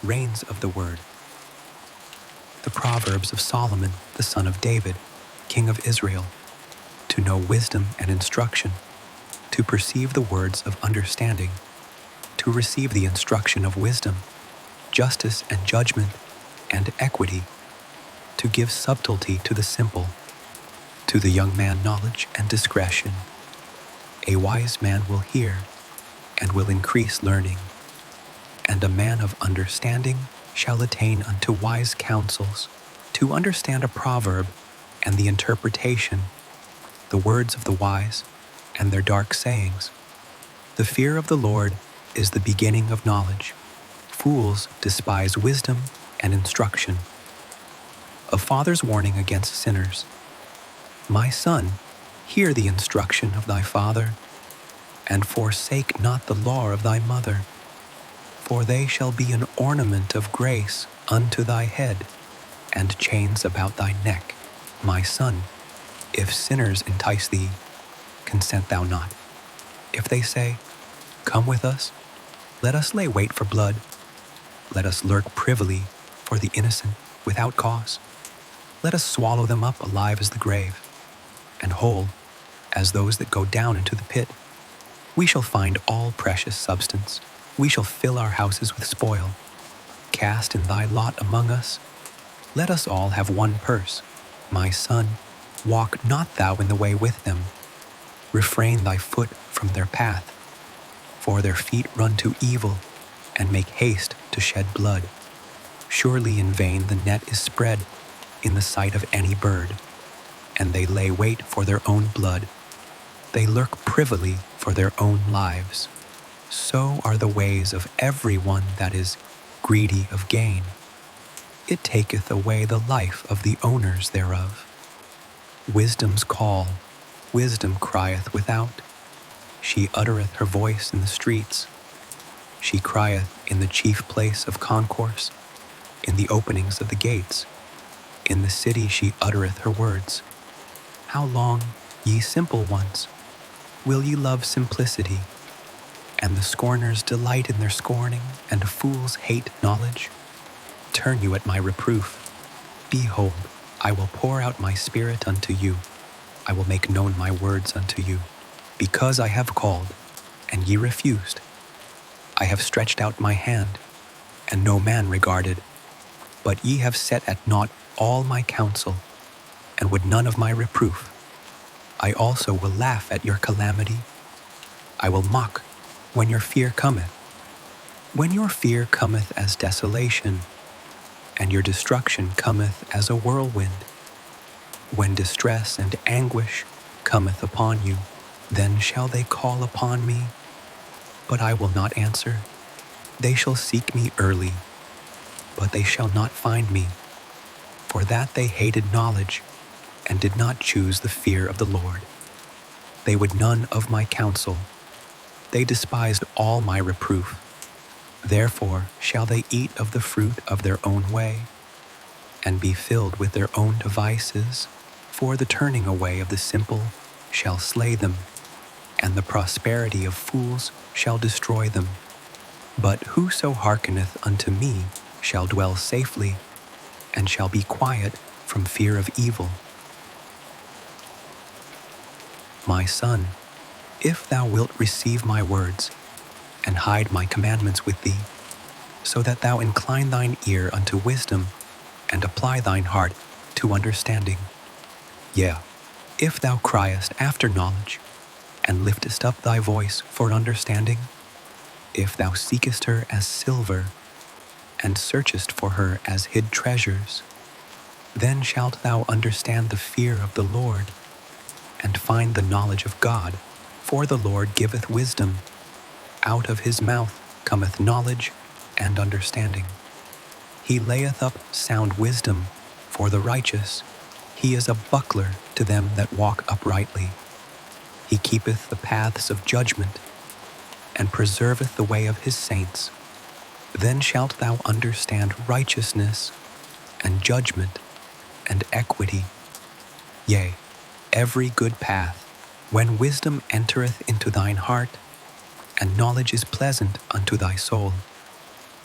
reins of the word. The Proverbs of Solomon, the son of David, king of Israel, to know wisdom and instruction, to perceive the words of understanding, to receive the instruction of wisdom, justice and judgment, and equity, to give subtlety to the simple, to the young man knowledge and discretion. A wise man will hear and will increase learning, and a man of understanding shall attain unto wise counsels, to understand a proverb and the interpretation, the words of the wise and their dark sayings. The fear of the Lord is the beginning of knowledge. Fools despise wisdom and instruction. A father's warning against sinners. My son, hear the instruction of thy father, and forsake not the law of thy mother. For they shall be an ornament of grace unto thy head, and chains about thy neck. My son, if sinners entice thee, consent thou not. If they say, Come with us, let us lay wait for blood. Let us lurk privily for the innocent without cause. Let us swallow them up alive as the grave, and whole as those that go down into the pit. We shall find all precious substance. We shall fill our houses with spoil. Cast in thy lot among us. Let us all have one purse. My son, walk not thou in the way with them. Refrain thy foot from their path. For their feet run to evil, and make haste to shed blood. Surely in vain the net is spread in the sight of any bird, and they lay wait for their own blood. They lurk privily for their own lives. So are the ways of every one that is greedy of gain. It taketh away the life of the owners thereof. Wisdom's call, wisdom crieth without. She uttereth her voice in the streets. She crieth in the chief place of concourse, in the openings of the gates. In the city she uttereth her words. How long, ye simple ones, will ye love simplicity? And the scorners delight in their scorning, and fools hate knowledge? Turn you at my reproof. Behold, I will pour out my spirit unto you. I will make known my words unto you. Because I have called, and ye refused. I have stretched out my hand, and no man regarded. But ye have set at naught all my counsel, and would none of my reproof. I also will laugh at your calamity. I will mock when your fear cometh. When your fear cometh as desolation, and your destruction cometh as a whirlwind. When distress and anguish cometh upon you, then shall they call upon me, but I will not answer. They shall seek me early, but they shall not find me, for that they hated knowledge, and did not choose the fear of the Lord. They would none of my counsel. They despised all my reproof. Therefore shall they eat of the fruit of their own way, and be filled with their own devices, for the turning away of the simple shall slay them, and the prosperity of fools shall destroy them. But whoso hearkeneth unto me shall dwell safely, and shall be quiet from fear of evil. My son, if thou wilt receive my words, and hide my commandments with thee, so that thou incline thine ear unto wisdom, and apply thine heart to understanding. Yea, if thou criest after knowledge, and liftest up thy voice for understanding, if thou seekest her as silver, and searchest for her as hid treasures, then shalt thou understand the fear of the Lord, and find the knowledge of God, for the Lord giveth wisdom. Out of his mouth cometh knowledge and understanding. He layeth up sound wisdom for the righteous. He is a buckler to them that walk uprightly. He keepeth the paths of judgment, and preserveth the way of his saints. Then shalt thou understand righteousness, and judgment, and equity. Yea, every good path, when wisdom entereth into thine heart, and knowledge is pleasant unto thy soul.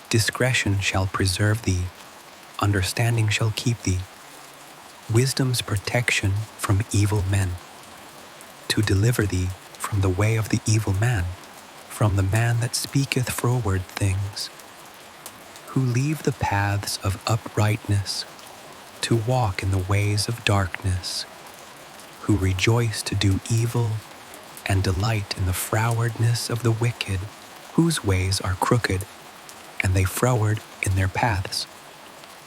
Discretion shall preserve thee, understanding shall keep thee, wisdom's protection from evil men, to deliver thee from the way of the evil man, from the man that speaketh froward things, who leave the paths of uprightness, to walk in the ways of darkness, who rejoice to do evil, and delight in the frowardness of the wicked, whose ways are crooked, and they froward in their paths.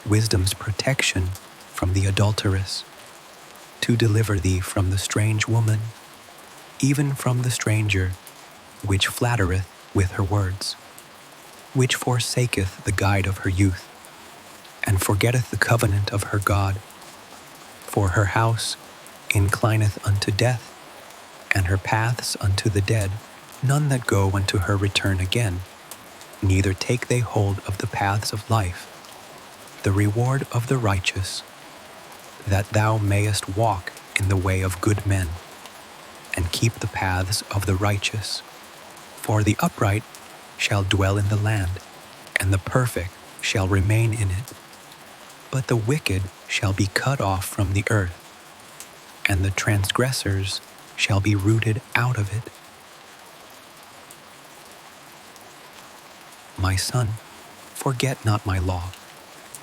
Wisdom's protection from the adulteress, to deliver thee from the strange woman, even from the stranger, which flattereth with her words, which forsaketh the guide of her youth, and forgetteth the covenant of her God. For her house inclineth unto death, and her paths unto the dead. None that go unto her return again, neither take they hold of the paths of life. The reward of the righteous, that thou mayest walk in the way of good men, and keep the paths of the righteous. For the upright shall dwell in the land, and the perfect shall remain in it. But the wicked shall be cut off from the earth, and the transgressors shall be rooted out of it. My son, forget not my law,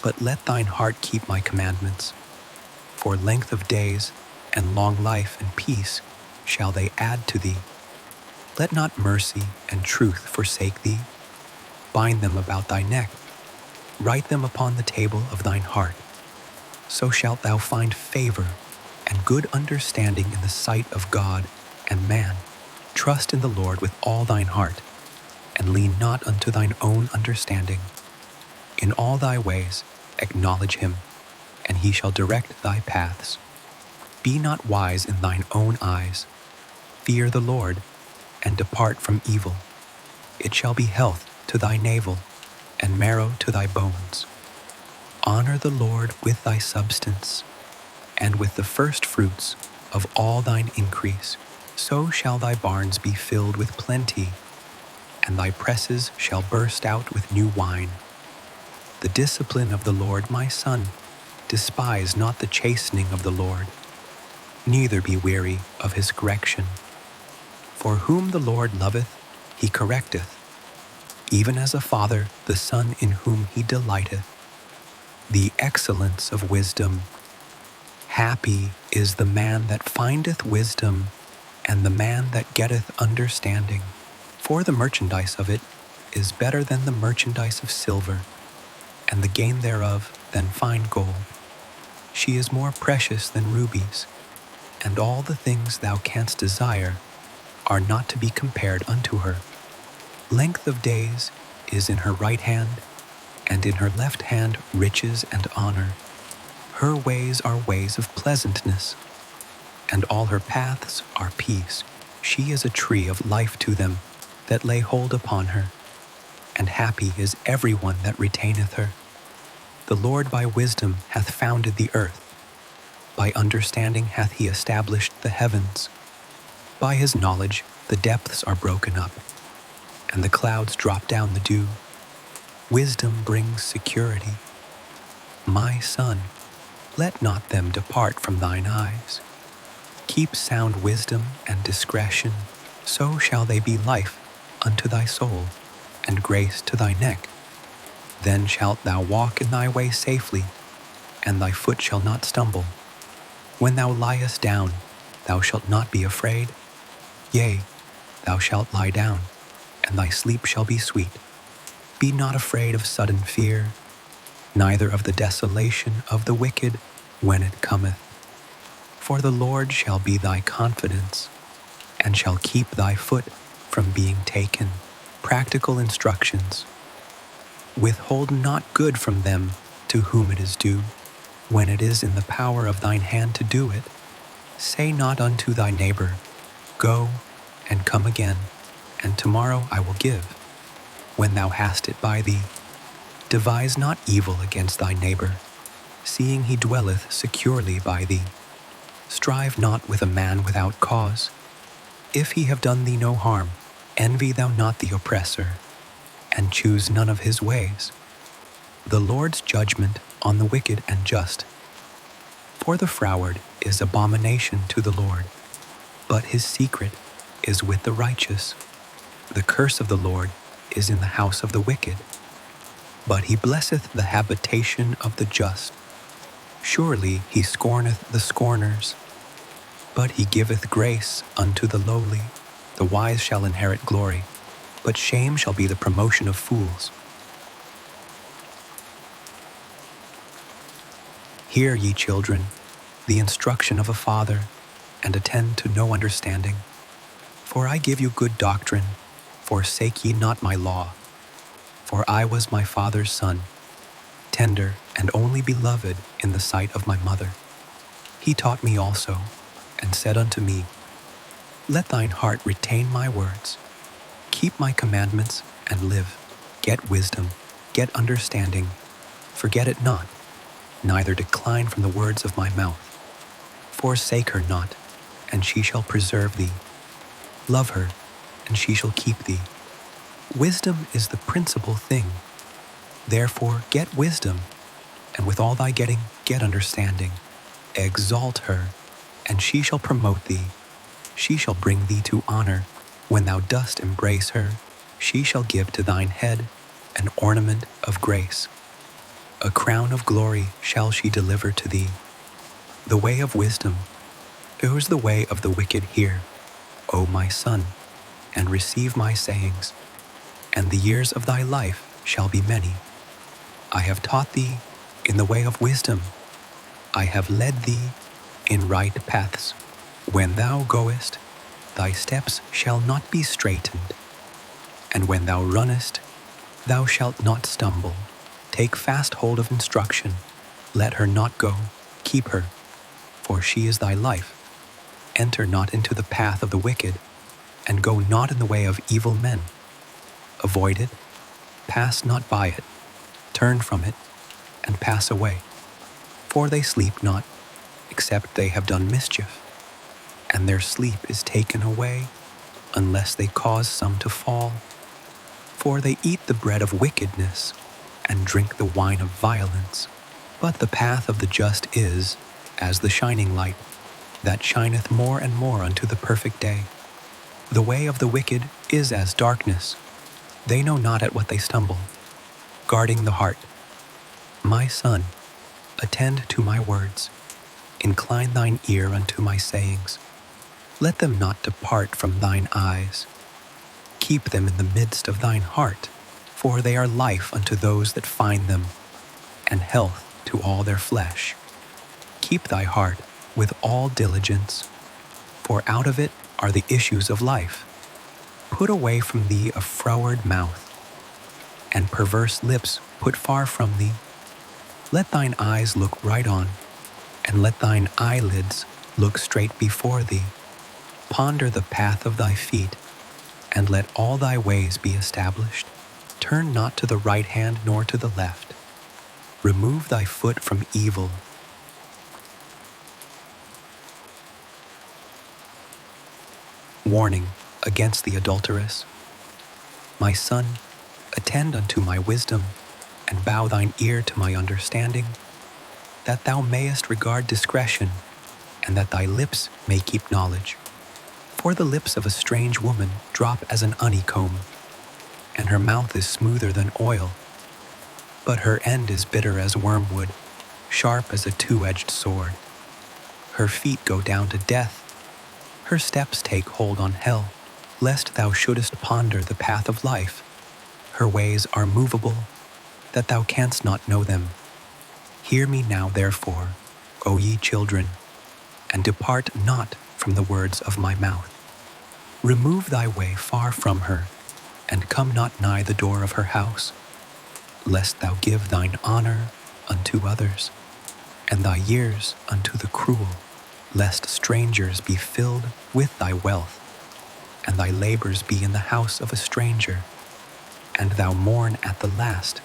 but let thine heart keep my commandments. For length of days and long life and peace shall they add to thee. Let not mercy and truth forsake thee. Bind them about thy neck. Write them upon the table of thine heart. So shalt thou find favor and good understanding in the sight of God and man. Trust in the Lord with all thine heart, and lean not unto thine own understanding. In all thy ways acknowledge him, and he shall direct thy paths. Be not wise in thine own eyes. Fear the Lord, and depart from evil. It shall be health to thy navel, and marrow to thy bones. Honor the Lord with thy substance, and with the first fruits of all thine increase. So shall thy barns be filled with plenty, and thy presses shall burst out with new wine. The discipline of the Lord, my son, despise not the chastening of the Lord, neither be weary of his correction. For whom the Lord loveth, he correcteth, even as a father the son in whom he delighteth. The excellence of wisdom. Happy is the man that findeth wisdom, and the man that getteth understanding. For the merchandise of it is better than the merchandise of silver, and the gain thereof than fine gold. She is more precious than rubies, and all the things thou canst desire are not to be compared unto her. Length of days is in her right hand, and in her left hand riches and honor. Her ways are ways of pleasantness, and all her paths are peace. She is a tree of life to them that lay hold upon her, and happy is every one that retaineth her. The Lord by wisdom hath founded the earth. By understanding hath he established the heavens. By his knowledge the depths are broken up, and the clouds drop down the dew. Wisdom brings security. My son, let not them depart from thine eyes. Keep sound wisdom and discretion, so shall they be life unto thy soul, and grace to thy neck. Then shalt thou walk in thy way safely, and thy foot shall not stumble. When thou liest down, thou shalt not be afraid. Yea, thou shalt lie down, and thy sleep shall be sweet. Be not afraid of sudden fear, neither of the desolation of the wicked when it cometh. For the Lord shall be thy confidence, and shall keep thy foot from being taken. Practical instructions. Withhold not good from them to whom it is due, when it is in the power of thine hand to do it. Say not unto thy neighbor, Go, and come again, and tomorrow I will give, when thou hast it by thee. Devise not evil against thy neighbor, seeing he dwelleth securely by thee. Strive not with a man without cause. If he have done thee no harm, envy thou not the oppressor. and choose none of his ways. The Lord's judgment on the wicked and just. For the froward is abomination to the Lord, but his secret is with the righteous. The curse of the Lord is in the house of the wicked, but he blesseth the habitation of the just. Surely he scorneth the scorners, but he giveth grace unto the lowly. The wise shall inherit glory, but shame shall be the promotion of fools. Hear, ye children, the instruction of a father, and attend to no understanding. For I give you good doctrine, forsake ye not my law. For I was my father's son, tender and only beloved in the sight of my mother. He taught me also, and said unto me, Let thine heart retain my words. Keep my commandments and live. Get wisdom, get understanding. Forget it not, neither decline from the words of my mouth. Forsake her not, and she shall preserve thee. Love her, and she shall keep thee. Wisdom is the principal thing. Therefore get wisdom, and with all thy getting, get understanding. Exalt her, and she shall promote thee. She shall bring thee to honor. When thou dost embrace her, she shall give to thine head an ornament of grace. A crown of glory shall she deliver to thee. The way of wisdom, who is the way of the wicked here, O my son, and receive my sayings, and the years of thy life shall be many. I have taught thee in the way of wisdom. I have led thee in right paths. When thou goest, thy steps shall not be straitened, and when thou runnest, thou shalt not stumble. Take fast hold of instruction. Let her not go. Keep her, for she is thy life. Enter not into the path of the wicked, and go not in the way of evil men. Avoid it, pass not by it, turn from it, and pass away. For they sleep not, except they have done mischief, and their sleep is taken away, unless they cause some to fall. For they eat the bread of wickedness, and drink the wine of violence. But the path of the just is as the shining light, that shineth more and more unto the perfect day. The way of the wicked is as darkness. They know not at what they stumble. Guarding the heart. My son, attend to my words. Incline thine ear unto my sayings. Let them not depart from thine eyes. Keep them in the midst of thine heart, for they are life unto those that find them, and health to all their flesh. Keep thy heart with all diligence, for out of it are the issues of life. Put away from thee a froward mouth, and perverse lips put far from thee. Let thine eyes look right on, and let thine eyelids look straight before thee. Ponder the path of thy feet, and let all thy ways be established. Turn not to the right hand nor to the left. Remove thy foot from evil. Warning against the adulteress. My son, attend unto my wisdom, and bow thine ear to my understanding, that thou mayest regard discretion, and that thy lips may keep knowledge. For the lips of a strange woman drop as an honeycomb, and her mouth is smoother than oil. But her end is bitter as wormwood, sharp as a two-edged sword. Her feet go down to death. Her steps take hold on hell, lest thou shouldest ponder the path of life. Her ways are movable, that thou canst not know them. Hear me now, therefore, O ye children, and depart not from the words of my mouth. Remove thy way far from her, and come not nigh the door of her house, lest thou give thine honor unto others, and thy years unto the cruel, lest strangers be filled with thy wealth, and thy labors be in the house of a stranger, and thou mourn at the last,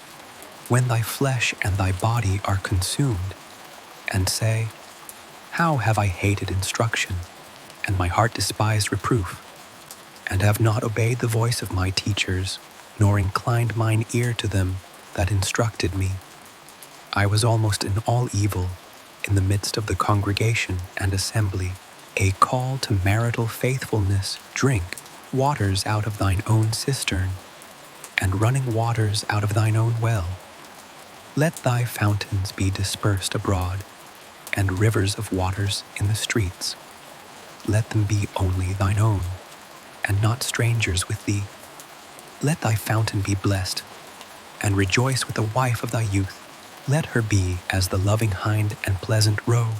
when thy flesh and thy body are consumed, and say, How have I hated instruction, and my heart despised reproof, and have not obeyed the voice of my teachers. nor inclined mine ear to them that instructed me. I was almost in all evil, in the midst of the congregation and assembly. A call to marital faithfulness, drink waters out of thine own cistern, and running waters out of thine own well. Let thy fountains be dispersed abroad, and rivers of waters in the streets. Let them be only thine own, and not strangers with thee. Let thy fountain be blessed, and rejoice with the wife of thy youth. Let her be as the loving hind and pleasant roe.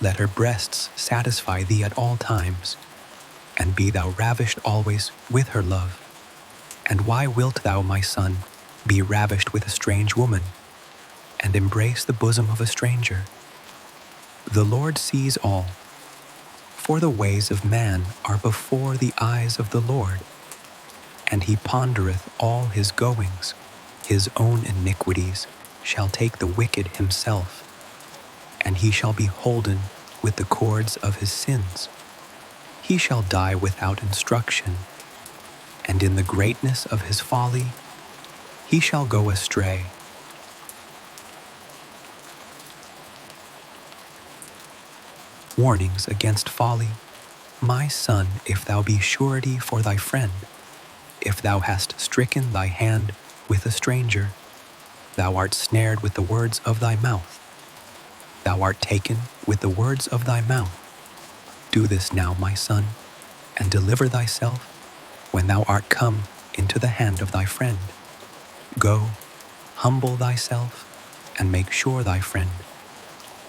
Let her breasts satisfy thee at all times, and be thou ravished always with her love. And why wilt thou, my son, be ravished with a strange woman, and embrace the bosom of a stranger? The Lord sees all, for the ways of man are before the eyes of the Lord, and he pondereth all his goings. His own iniquities shall take the wicked himself, and he shall be holden with the cords of his sins. He shall die without instruction, and in the greatness of his folly he shall go astray. Warnings against folly. My son, if thou be surety for thy friend, if thou hast stricken thy hand with a stranger, thou art snared with the words of thy mouth. Thou art taken with the words of thy mouth. Do this now, my son, and deliver thyself when thou art come into the hand of thy friend. Go, humble thyself, and make sure thy friend.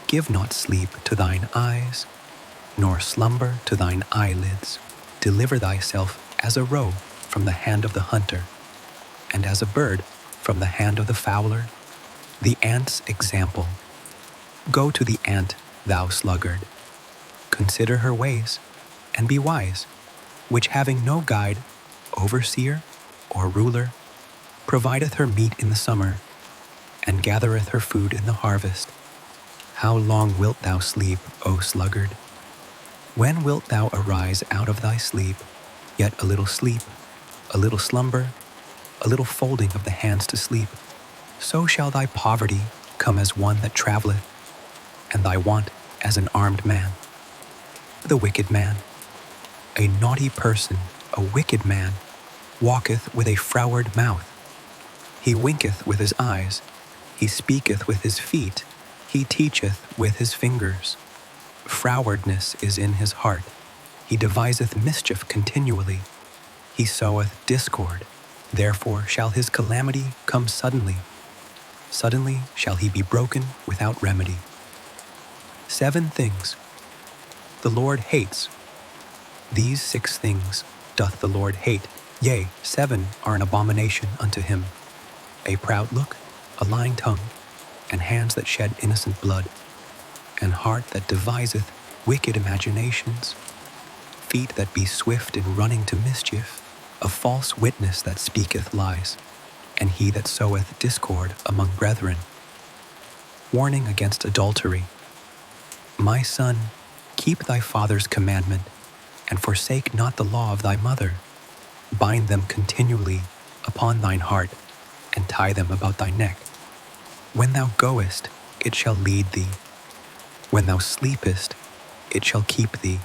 Give not sleep to thine eyes, nor slumber to thine eyelids. Deliver thyself as a roe from the hand of the hunter, and as a bird from the hand of the fowler. The ant's example. Go to the ant, thou sluggard. Consider her ways, and be wise, which having no guide, overseer, or ruler, provideth her meat in the summer, and gathereth her food in the harvest. How long wilt thou sleep, O sluggard? When wilt thou arise out of thy sleep? Yet a little sleep, a little slumber, a little folding of the hands to sleep. So shall thy poverty come as one that travelleth, and thy want as an armed man. The wicked man, a naughty person, a wicked man, walketh with a froward mouth. He winketh with his eyes, he speaketh with his feet, he teacheth with his fingers. Frowardness is in his heart, he deviseth mischief continually. He soweth discord, therefore shall his calamity come suddenly. Suddenly shall he be broken without remedy. 7 things the Lord hates. These 6 things doth the Lord hate, yea, 7 are an abomination unto him: a proud look, a lying tongue, and hands that shed innocent blood, an heart that deviseth wicked imaginations, feet that be swift in running to mischief, a false witness that speaketh lies, and he that soweth discord among brethren. Warning against adultery. My son, keep thy father's commandment, and forsake not the law of thy mother. Bind them continually upon thine heart, and tie them about thy neck. When thou goest, it shall lead thee. When thou sleepest, it shall keep thee.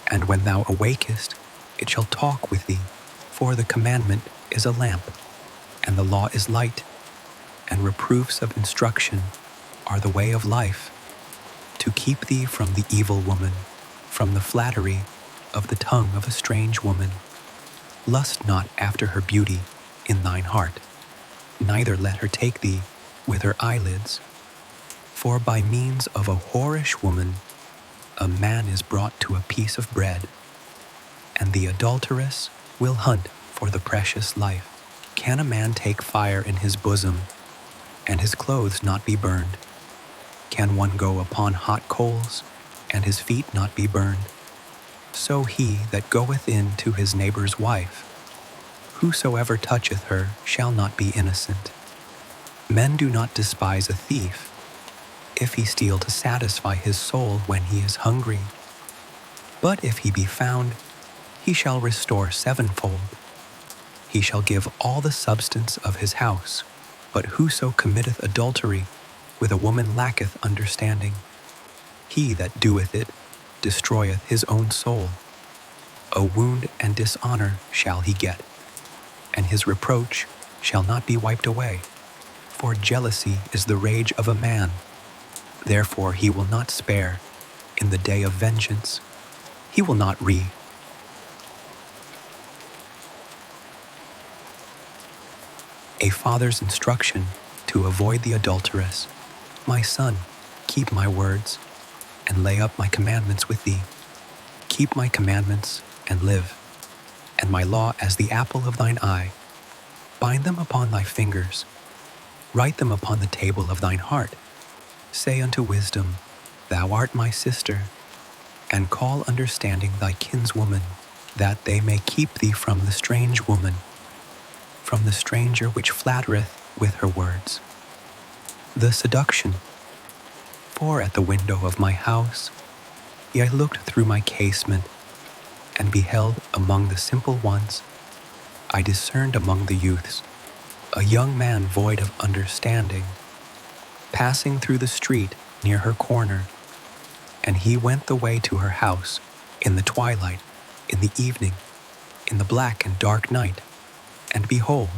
And when thou awakest, it shall talk with thee. For the commandment is a lamp, and the law is light, and reproofs of instruction are the way of life, to keep thee from the evil woman, from the flattery of the tongue of a strange woman. Lust not after her beauty in thine heart, neither let her take thee with her eyelids. For by means of a whorish woman, a man is brought to a piece of bread, and the adulteress will hunt for the precious life. Can a man take fire in his bosom, and his clothes not be burned? Can one go upon hot coals, and his feet not be burned? So he that goeth in to his neighbor's wife, whosoever toucheth her shall not be innocent. Men do not despise a thief, if he steal to satisfy his soul when he is hungry. But if he be found, he shall restore 7-fold. he shall give all the substance of his house. But whoso committeth adultery with a woman lacketh understanding. He that doeth it destroyeth his own soul. A wound and dishonor shall he get, and his reproach shall not be wiped away. For jealousy is the rage of a man. Therefore he will not spare in the day of vengeance. He will not A father's instruction to avoid the adulteress. My son, keep my words, and lay up my commandments with thee. Keep my commandments and live, and my law as the apple of thine eye. Bind them upon thy fingers. Write them upon the table of thine heart. Say unto wisdom, Thou art my sister, and call understanding thy kinswoman, that they may keep thee from the strange woman, from the stranger which flattereth with her words. The seduction. For at the window of my house I looked through my casement, and beheld among the simple ones, I discerned among the youths, a young man void of understanding, passing through the street near her corner. And he went the way to her house in the twilight, in the evening, in the black and dark night. And behold,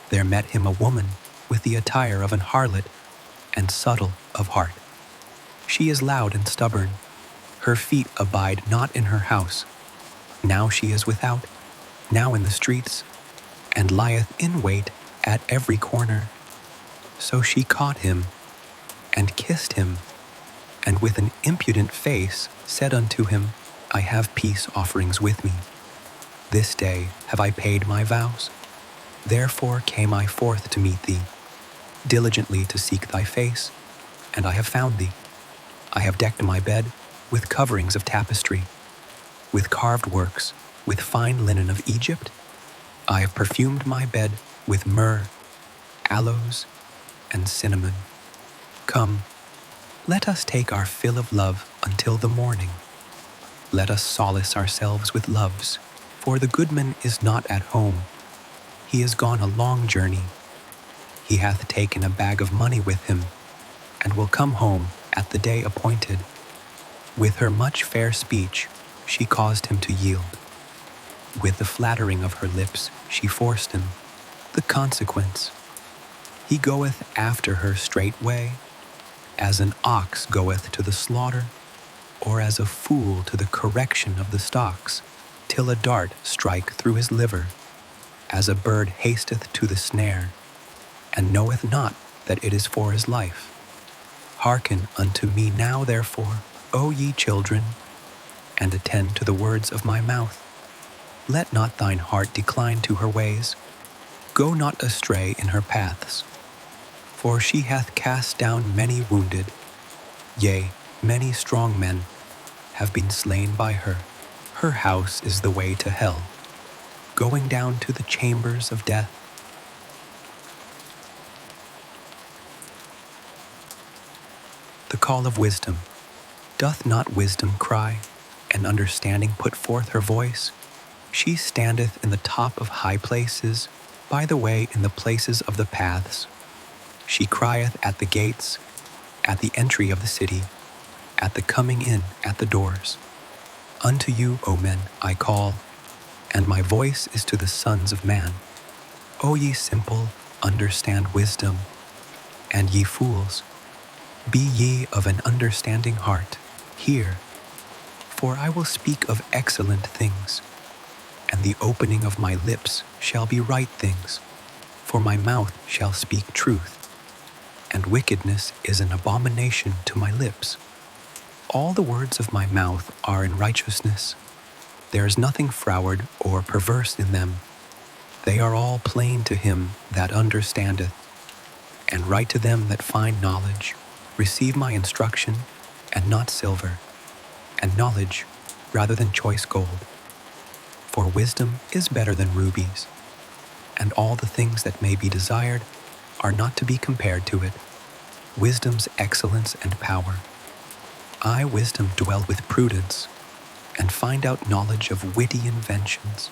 there met him a woman with the attire of an harlot and subtle of heart. She is loud and stubborn. Her feet abide not in her house. Now she is without, now in the streets, and lieth in wait at every corner. So she caught him, and kissed him, and with an impudent face said unto him, I have peace offerings with me. This day have I paid my vows. Therefore came I forth to meet thee, diligently to seek thy face, and I have found thee. I have decked my bed with coverings of tapestry, with carved works, with fine linen of Egypt. I have perfumed my bed with myrrh, aloes, and cinnamon. Come, let us take our fill of love until the morning. Let us solace ourselves with loves, for the goodman is not at home. He is gone a long journey. He hath taken a bag of money with him, and will come home at the day appointed. With her much fair speech she caused him to yield. With the flattering of her lips she forced him. The consequence, he goeth after her straightway, as an ox goeth to the slaughter, or as a fool to the correction of the stocks, till a dart strike through his liver, as a bird hasteth to the snare, and knoweth not that it is for his life. Hearken unto me now, therefore, O ye children, and attend to the words of my mouth. Let not thine heart decline to her ways. Go not astray in her paths. For she hath cast down many wounded, yea, many strong men have been slain by her. Her house is the way to hell, going down to the chambers of death. The call of wisdom. Doth not wisdom cry, and understanding put forth her voice? She standeth in the top of high places, by the way in the places of the paths. She crieth at the gates, at the entry of the city, at the coming in at the doors. Unto you, O men, I call, and my voice is to the sons of man. O ye simple, understand wisdom, and ye fools, be ye of an understanding heart. Hear, for I will speak of excellent things, and the opening of my lips shall be right things, for my mouth shall speak truth, and wickedness is an abomination to my lips. All the words of my mouth are in righteousness. There is nothing froward or perverse in them. They are all plain to him that understandeth, and right to them that find knowledge. Receive my instruction, and not silver, and knowledge rather than choice gold. For wisdom is better than rubies, and all the things that may be desired are not to be compared to it. Wisdom's excellence and power. I, wisdom, dwell with prudence, and find out knowledge of witty inventions.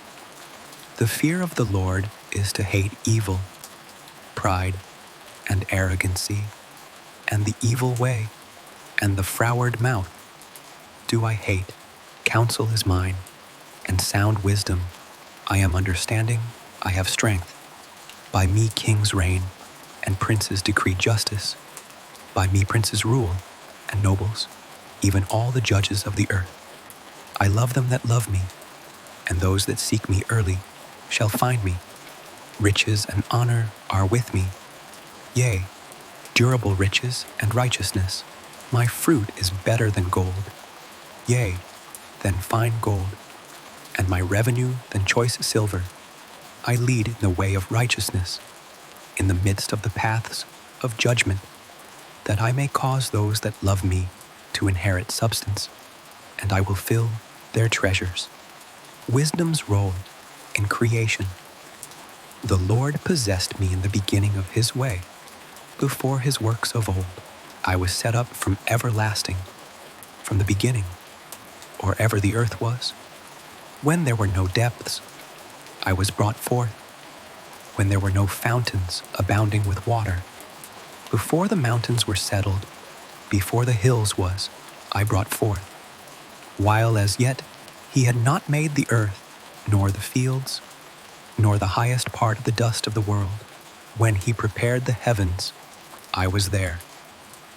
The fear of the Lord is to hate evil, pride, and arrogancy, and the evil way, and the froward mouth do I hate. Counsel is mine, and sound wisdom. I am understanding, I have strength. By me kings reign, and princes decree justice. By me princes rule, and nobles, even all the judges of the earth. I love them that love me, and those that seek me early shall find me. Riches and honor are with me, yea, durable riches and righteousness. My fruit is better than gold, yea, than fine gold, and my revenue than choice silver. I lead in the way of righteousness, in the midst of the paths of judgment, that I may cause those that love me to inherit substance, and I will fill their treasures. Wisdom's role in creation. The Lord possessed me in the beginning of his way, before his works of old. I was set up from everlasting, from the beginning, or ever the earth was. When there were no depths, I was brought forth, when there were no fountains abounding with water. Before the mountains were settled, before the hills was, I brought forth. While as yet he had not made the earth, nor the fields, nor the highest part of the dust of the world. When he prepared the heavens, I was there.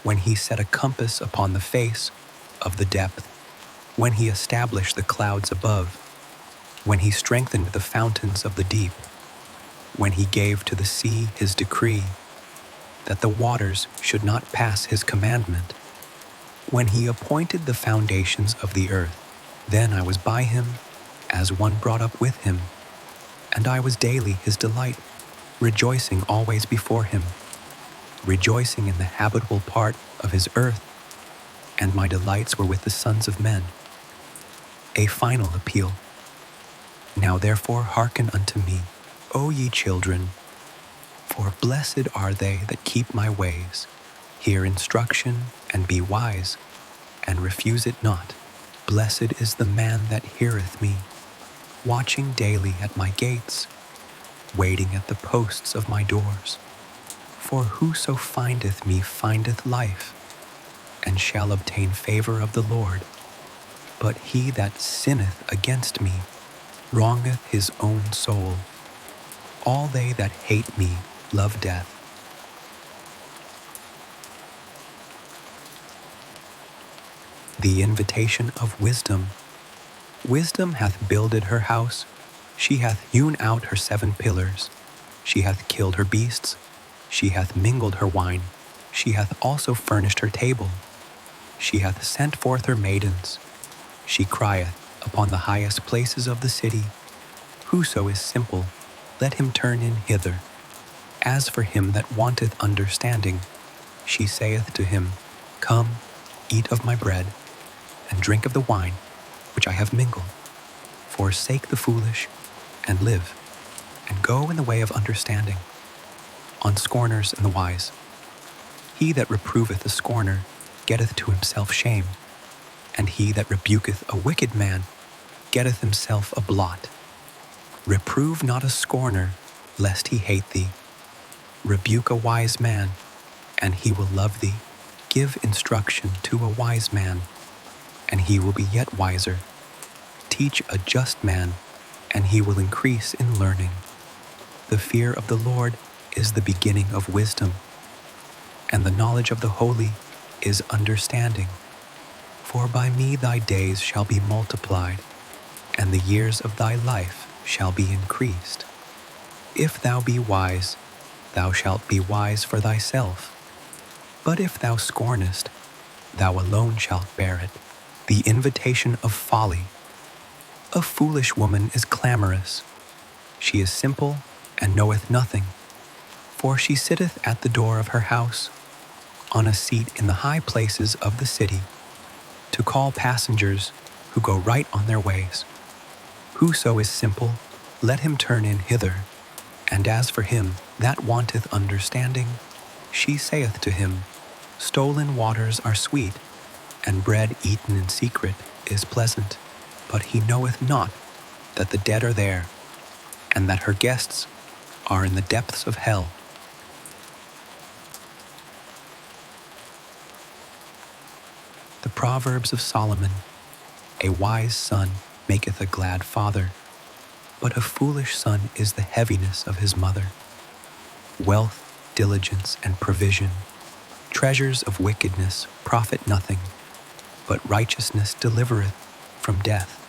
When he set a compass upon the face of the depth, when he established the clouds above, when he strengthened the fountains of the deep, when he gave to the sea his decree, that the waters should not pass his commandment, when he appointed the foundations of the earth, then I was by him as one brought up with him, and I was daily his delight, rejoicing always before him, rejoicing in the habitable part of his earth, and my delights were with the sons of men. A final appeal. Now therefore hearken unto me, O ye children, for blessed are they that keep my ways. Hear instruction, and be wise, and refuse it not. Blessed is the man that heareth me, watching daily at my gates, waiting at the posts of my doors. For whoso findeth me findeth life, and shall obtain favor of the Lord. But he that sinneth against me wrongeth his own soul. All they that hate me love death. The invitation of wisdom. Wisdom hath builded her house, she hath hewn out her 7 pillars, she hath killed her beasts, she hath mingled her wine, she hath also furnished her table, she hath sent forth her maidens, she crieth upon the highest places of the city. Whoso is simple, let him turn in hither. As for him that wanteth understanding, she saith to him, Come, eat of my bread, and drink of the wine which I have mingled. Forsake the foolish, and live, and go in the way of understanding, on scorners and the wise. He that reproveth a scorner getteth to himself shame, and he that rebuketh a wicked man getteth himself a blot. Reprove not a scorner, lest he hate thee. Rebuke a wise man, and he will love thee. Give instruction to a wise man, and he will be yet wiser. Teach a just man, and he will increase in learning. The fear of the Lord is the beginning of wisdom, and the knowledge of the holy is understanding. For by me thy days shall be multiplied, and the years of thy life shall be increased. If thou be wise, thou shalt be wise for thyself. But if thou scornest, thou alone shalt bear it. The invitation of folly. A foolish woman is clamorous. She is simple and knoweth nothing. For she sitteth at the door of her house, on a seat in the high places of the city, to call passengers who go right on their ways. Whoso is simple, let him turn in hither. And as for him that wanteth understanding, she saith to him, Stolen waters are sweet, and bread eaten in secret is pleasant. But he knoweth not that the dead are there, and that her guests are in the depths of hell. The Proverbs of Solomon. A wise son maketh a glad father, but a foolish son is the heaviness of his mother. Wealth, diligence, and provision, treasures of wickedness profit nothing, but righteousness delivereth from death.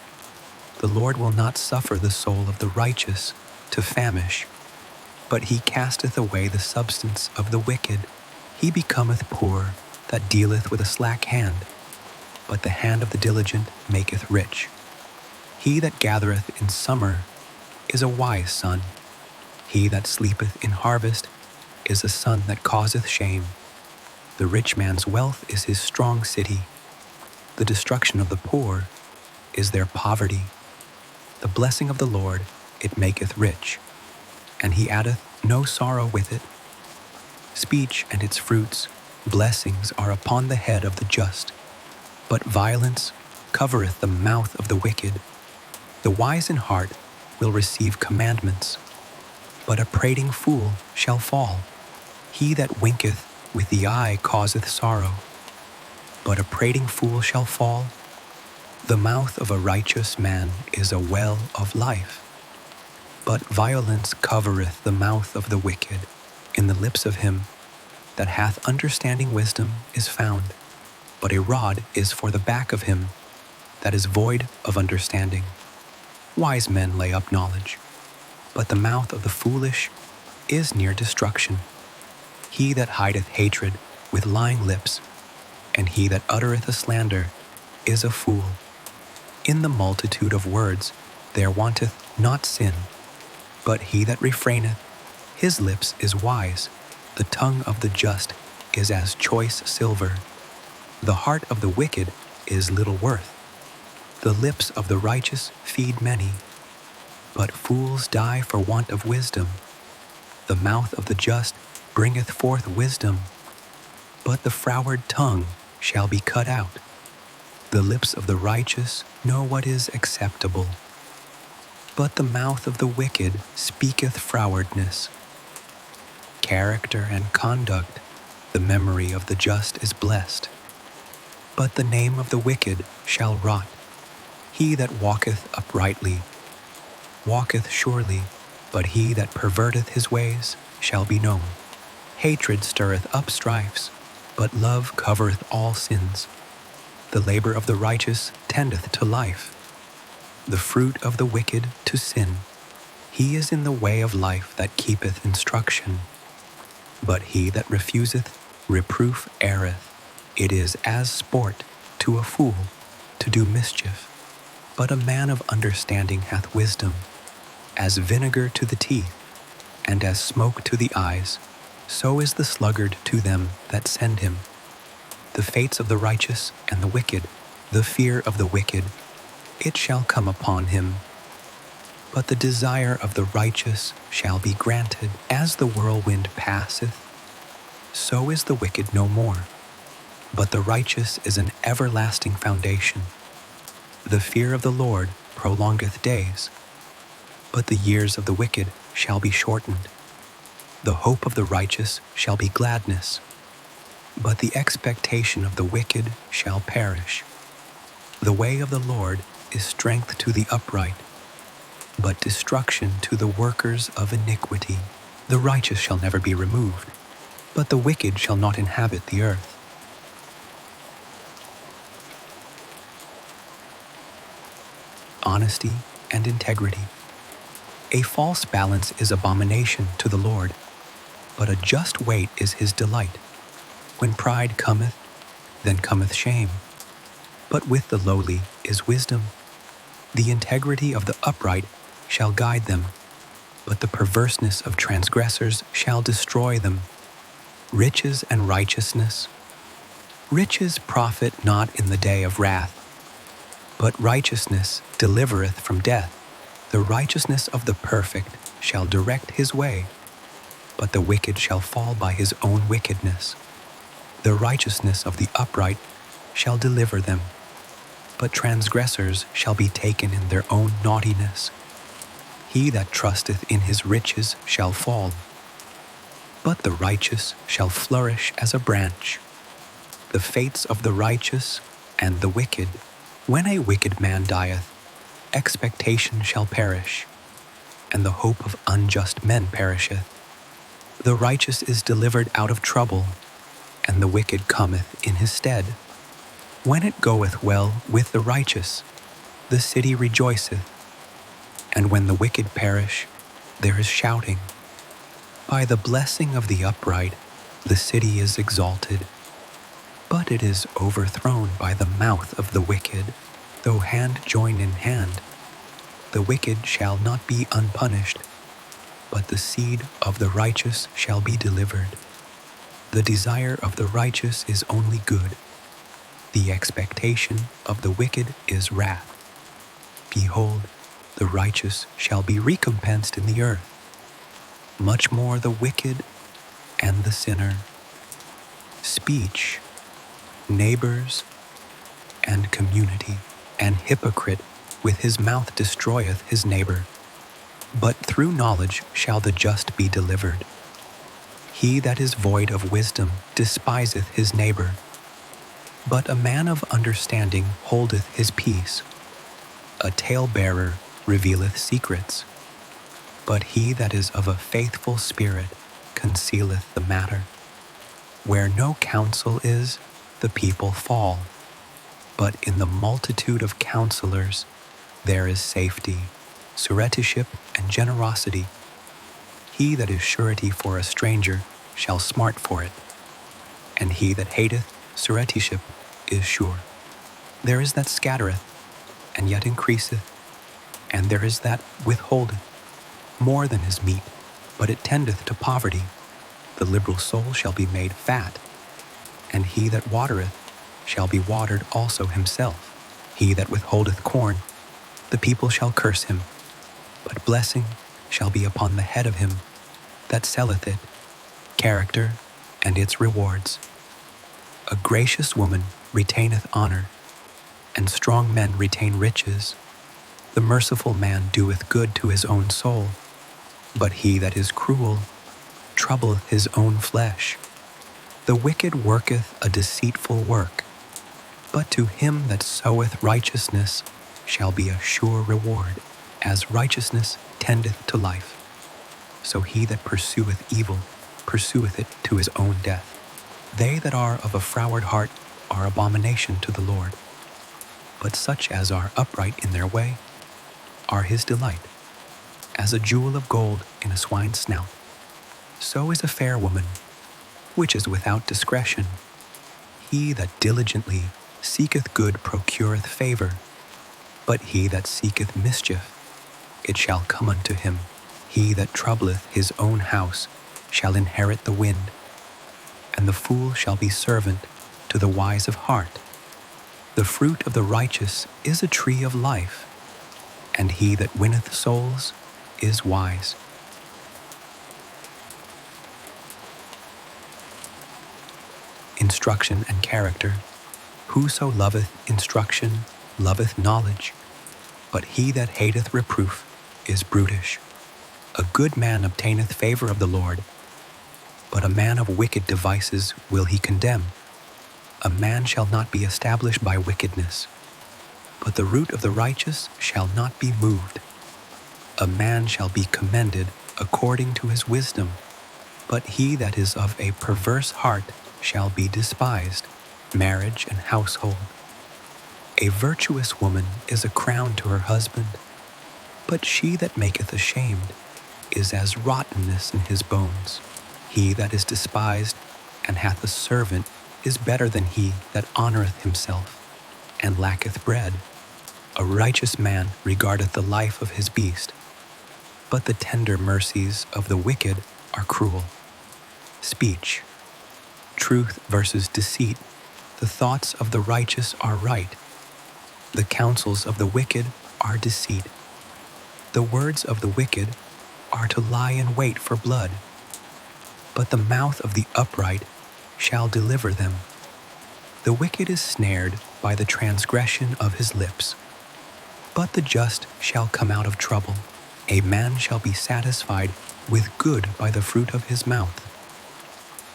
The Lord will not suffer the soul of the righteous to famish, but he casteth away the substance of the wicked. He becometh poor that dealeth with a slack hand, but the hand of the diligent maketh rich. He that gathereth in summer is a wise son. He that sleepeth in harvest is a son that causeth shame. The rich man's wealth is his strong city. The destruction of the poor is their poverty. The blessing of the Lord, it maketh rich, and he addeth no sorrow with it. Speech and its fruits, blessings are upon the head of the just, but violence covereth the mouth of the wicked. The wise in heart will receive commandments, but a prating fool shall fall. He that winketh with the eye causeth sorrow, but a prating fool shall fall. The mouth of a righteous man is a well of life, but violence covereth the mouth of the wicked. In the lips of him that hath understanding wisdom is found, but a rod is for the back of him that is void of understanding. Wise men lay up knowledge, but the mouth of the foolish is near destruction. He that hideth hatred with lying lips, and he that uttereth a slander, is a fool. In the multitude of words there wanteth not sin, but he that refraineth his lips is wise. The tongue of the just is as choice silver. The heart of the wicked is little worth. The lips of the righteous feed many, but fools die for want of wisdom. The mouth of the just bringeth forth wisdom, but the froward tongue shall be cut out. The lips of the righteous know what is acceptable, but the mouth of the wicked speaketh frowardness. Character and conduct, the memory of the just is blessed, but the name of the wicked shall rot. He that walketh uprightly walketh surely, but he that perverteth his ways shall be known. Hatred stirreth up strifes, but love covereth all sins. The labor of the righteous tendeth to life, the fruit of the wicked to sin. He is in the way of life that keepeth instruction, but he that refuseth reproof erreth. It is as sport to a fool to do mischief, but a man of understanding hath wisdom. As vinegar to the teeth, and as smoke to the eyes, so is the sluggard to them that send him. The fates of the righteous and the wicked, the fear of the wicked, it shall come upon him. But the desire of the righteous shall be granted. As the whirlwind passeth, so is the wicked no more. But the righteous is an everlasting foundation. The fear of the Lord prolongeth days, but the years of the wicked shall be shortened. The hope of the righteous shall be gladness, but the expectation of the wicked shall perish. The way of the Lord is strength to the upright, but destruction to the workers of iniquity. The righteous shall never be removed, but the wicked shall not inhabit the earth. Honesty and integrity. A false balance is abomination to the Lord, but a just weight is his delight. When pride cometh, then cometh shame, but with the lowly is wisdom. The integrity of the upright shall guide them, but the perverseness of transgressors shall destroy them. Riches and righteousness. Riches profit not in the day of wrath, but righteousness delivereth from death. The righteousness of the perfect shall direct his way, but the wicked shall fall by his own wickedness. The righteousness of the upright shall deliver them, but transgressors shall be taken in their own naughtiness. He that trusteth in his riches shall fall, but the righteous shall flourish as a branch. The fates of the righteous and the wicked. When a wicked man dieth, expectation shall perish, and the hope of unjust men perisheth. The righteous is delivered out of trouble, and the wicked cometh in his stead. When it goeth well with the righteous, the city rejoiceth, and when the wicked perish, there is shouting. By the blessing of the upright, the city is exalted, but it is overthrown by the mouth of the wicked. Though hand join in hand, the wicked shall not be unpunished, but the seed of the righteous shall be delivered. The desire of the righteous is only good. The expectation of the wicked is wrath. Behold, the righteous shall be recompensed in the earth, much more the wicked and the sinner. Speech, neighbors, and community. An hypocrite with his mouth destroyeth his neighbor, but through knowledge shall the just be delivered. He that is void of wisdom despiseth his neighbor, but a man of understanding holdeth his peace. A talebearer revealeth secrets, but he that is of a faithful spirit concealeth the matter. Where no counsel is, the people fall, but in the multitude of counselors there is safety, suretyship, and generosity. He that is surety for a stranger shall smart for it, and he that hateth suretyship is sure. There is that scattereth, and yet increaseth, and there is that withholdeth more than is meet, but it tendeth to poverty. The liberal soul shall be made fat, and he that watereth shall be watered also himself. He that withholdeth corn, the people shall curse him, but blessing shall be upon the head of him that selleth it. Character and its rewards. A gracious woman retaineth honor, and strong men retain riches. The merciful man doeth good to his own soul, but he that is cruel troubleth his own flesh. The wicked worketh a deceitful work, but to him that soweth righteousness shall be a sure reward. As righteousness tendeth to life, so he that pursueth evil pursueth it to his own death. They that are of a froward heart are abomination to the Lord, but such as are upright in their way are his delight. As a jewel of gold in a swine's snout, so is a fair woman, which is without discretion. He that diligently seeketh good procureth favor, but he that seeketh mischief, it shall come unto him. He that troubleth his own house shall inherit the wind, and the fool shall be servant to the wise of heart. The fruit of the righteous is a tree of life, and he that winneth souls is wise. Instruction and character. Whoso loveth instruction loveth knowledge, but he that hateth reproof is brutish. A good man obtaineth favor of the Lord, but a man of wicked devices will he condemn. A man shall not be established by wickedness, but the root of the righteous shall not be moved. A man shall be commended according to his wisdom, but he that is of a perverse heart shall be despised. Marriage and household. A virtuous woman is a crown to her husband, but she that maketh ashamed is as rottenness in his bones. He that is despised and hath a servant is better than he that honoureth himself and lacketh bread. A righteous man regardeth the life of his beast, but the tender mercies of the wicked are cruel. Speech. Truth versus deceit. The thoughts of the righteous are right. The counsels of the wicked are deceit. The words of the wicked are to lie in wait for blood, but the mouth of the upright shall deliver them. The wicked is snared by the transgression of his lips, but the just shall come out of trouble. A man shall be satisfied with good by the fruit of his mouth,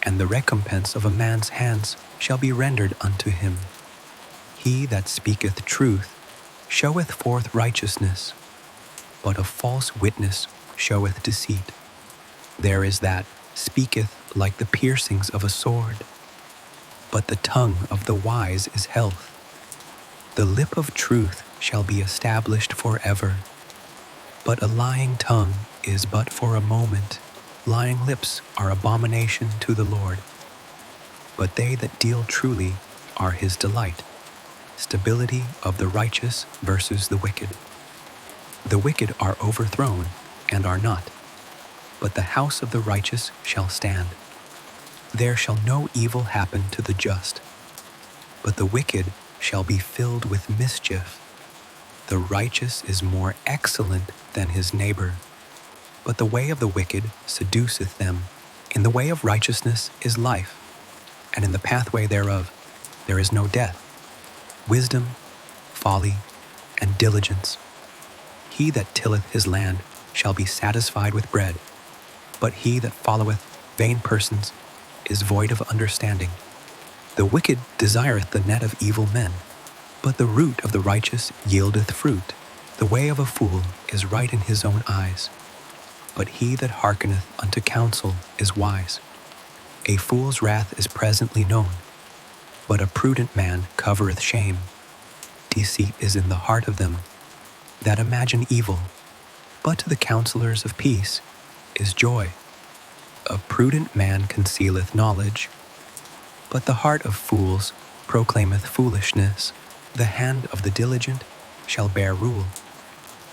and the recompense of a man's hands shall be rendered unto him. He that speaketh truth showeth forth righteousness, but a false witness showeth deceit. There is that speaketh like the piercings of a sword, but the tongue of the wise is health. The lip of truth shall be established forever, but a lying tongue is but for a moment. Lying lips are abomination to the Lord, but they that deal truly are his delight. Stability of the righteous versus the wicked. The wicked are overthrown and are not, but the house of the righteous shall stand. There shall no evil happen to the just, but the wicked shall be filled with mischief. The righteous is more excellent than his neighbor, but the way of the wicked seduceth them. In the way of righteousness is life, and in the pathway thereof there is no death. Wisdom, folly, and diligence. He that tilleth his land shall be satisfied with bread, but he that followeth vain persons is void of understanding. The wicked desireth the net of evil men, but the root of the righteous yieldeth fruit. The way of a fool is right in his own eyes, but he that hearkeneth unto counsel is wise. A fool's wrath is presently known, but a prudent man covereth shame. Deceit is in the heart of them that imagine evil, but to the counselors of peace is joy. A prudent man concealeth knowledge, but the heart of fools proclaimeth foolishness. The hand of the diligent shall bear rule,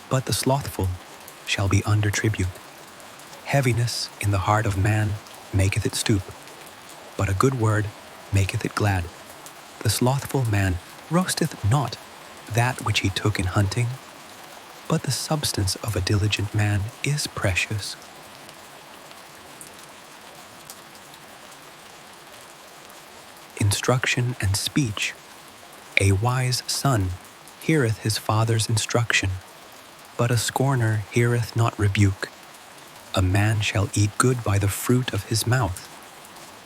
but the slothful shall be under tribute. Heaviness in the heart of man maketh it stoop, but a good word maketh it glad. The slothful man roasteth not that which he took in hunting, but the substance of a diligent man is precious. Instruction and speech. A wise son heareth his father's instruction, but a scorner heareth not rebuke. A man shall eat good by the fruit of his mouth,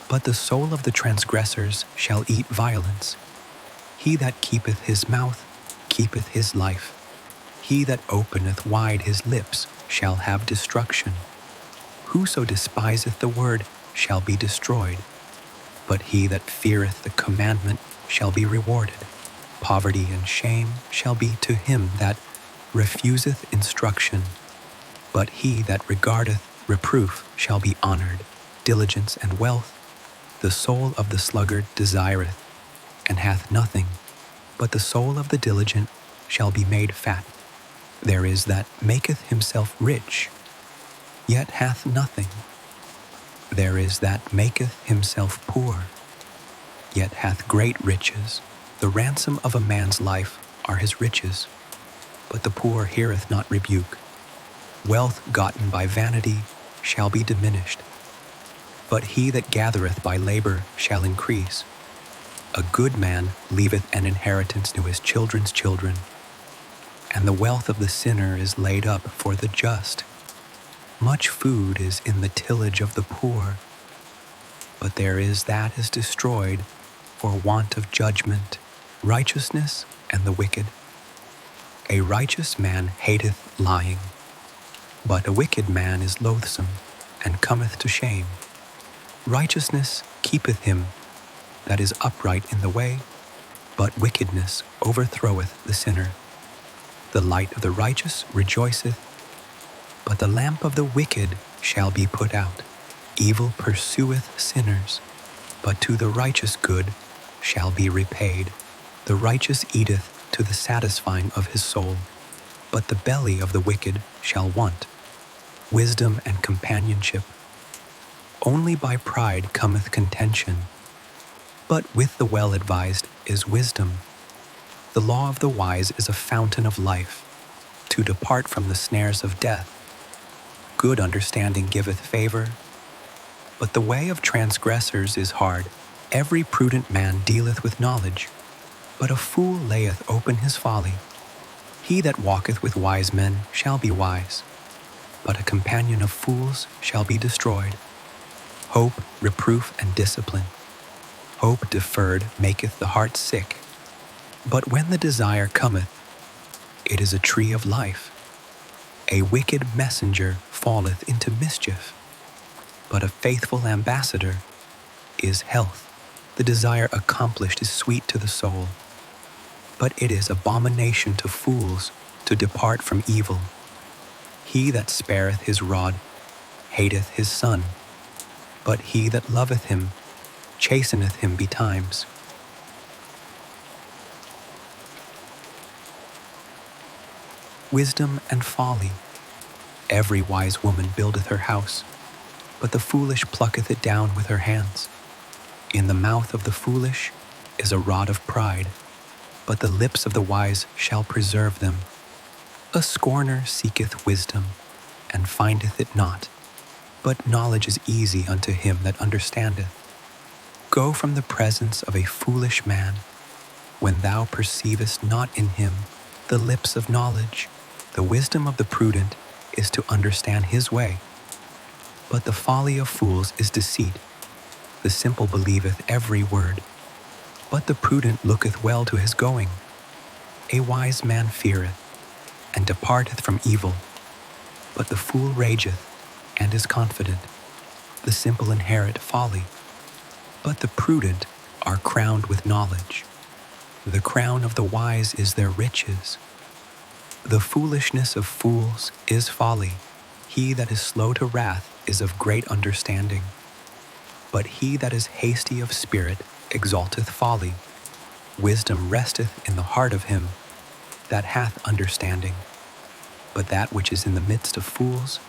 but the soul of the transgressors shall eat violence. He that keepeth his mouth keepeth his life. He that openeth wide his lips shall have destruction. Whoso despiseth the word shall be destroyed, but he that feareth the commandment shall be rewarded. Poverty and shame shall be to him that refuseth instruction, but he that regardeth reproof shall be honored. Diligence and wealth the soul of the sluggard desireth, and hath nothing, but the soul of the diligent shall be made fat. There is that maketh himself rich, yet hath nothing. There is that maketh himself poor, yet hath great riches. The ransom of a man's life are his riches, but the poor heareth not rebuke. Wealth gotten by vanity shall be diminished, but he that gathereth by labor shall increase. A good man leaveth an inheritance to his children's children, and the wealth of the sinner is laid up for the just. Much food is in the tillage of the poor, but there is that is destroyed for want of judgment. Righteousness and the wicked. A righteous man hateth lying, but a wicked man is loathsome, and cometh to shame. Righteousness keepeth him that is upright in the way, but wickedness overthroweth the sinner. The light of the righteous rejoiceth, but the lamp of the wicked shall be put out. Evil pursueth sinners, but to the righteous good shall be repaid. The righteous eateth to the satisfying of his soul, but the belly of the wicked shall want. Wisdom and companionship. Only by pride cometh contention, but with the well-advised is wisdom. The law of the wise is a fountain of life, to depart from the snares of death. Good understanding giveth favor, but the way of transgressors is hard. Every prudent man dealeth with knowledge, but a fool layeth open his folly. He that walketh with wise men shall be wise, but a companion of fools shall be destroyed. Hope, reproof, and discipline. Hope deferred maketh the heart sick, but when the desire cometh, it is a tree of life. A wicked messenger falleth into mischief, but a faithful ambassador is health. The desire accomplished is sweet to the soul, but it is abomination to fools to depart from evil. He that spareth his rod hateth his son, but he that loveth him chasteneth him betimes. Wisdom and folly. Every wise woman buildeth her house, but the foolish plucketh it down with her hands. In the mouth of the foolish is a rod of pride, but the lips of the wise shall preserve them. A scorner seeketh wisdom, and findeth it not, but knowledge is easy unto him that understandeth. Go from the presence of a foolish man, when thou perceivest not in him the lips of knowledge. The wisdom of the prudent is to understand his way, but the folly of fools is deceit. The simple believeth every word, but the prudent looketh well to his going. A wise man feareth, and departeth from evil, but the fool rageth, and is confident. The simple inherit folly, but the prudent are crowned with knowledge. The crown of the wise is their riches. The foolishness of fools is folly. He that is slow to wrath is of great understanding, but he that is hasty of spirit exalteth folly. Wisdom resteth in the heart of him that hath understanding, but that which is in the midst of fools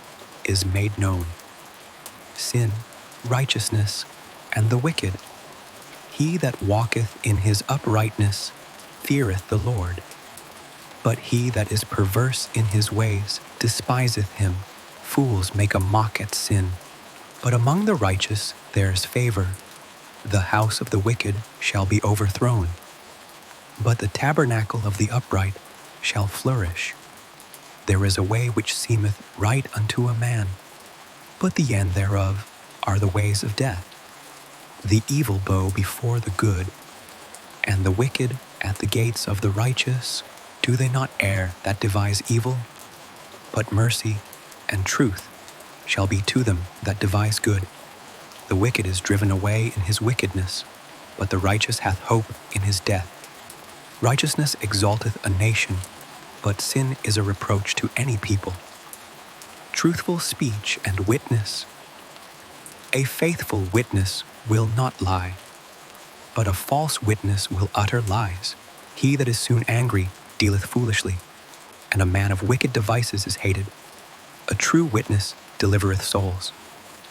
is made known. Sin, righteousness, and the wicked. He that walketh in his uprightness feareth the Lord, but he that is perverse in his ways despiseth him. Fools make a mock at sin, but among the righteous there is favor. The house of the wicked shall be overthrown, but the tabernacle of the upright shall flourish. There is a way which seemeth right unto a man, but the end thereof are the ways of death. The evil bow before the good, and the wicked at the gates of the righteous. Do they not err that devise evil? But mercy and truth shall be to them that devise good. The wicked is driven away in his wickedness, but the righteous hath hope in his death. Righteousness exalteth a nation, but sin is a reproach to any people. Truthful speech and witness. A faithful witness will not lie, but a false witness will utter lies. He that is soon angry dealeth foolishly, and a man of wicked devices is hated. A true witness delivereth souls,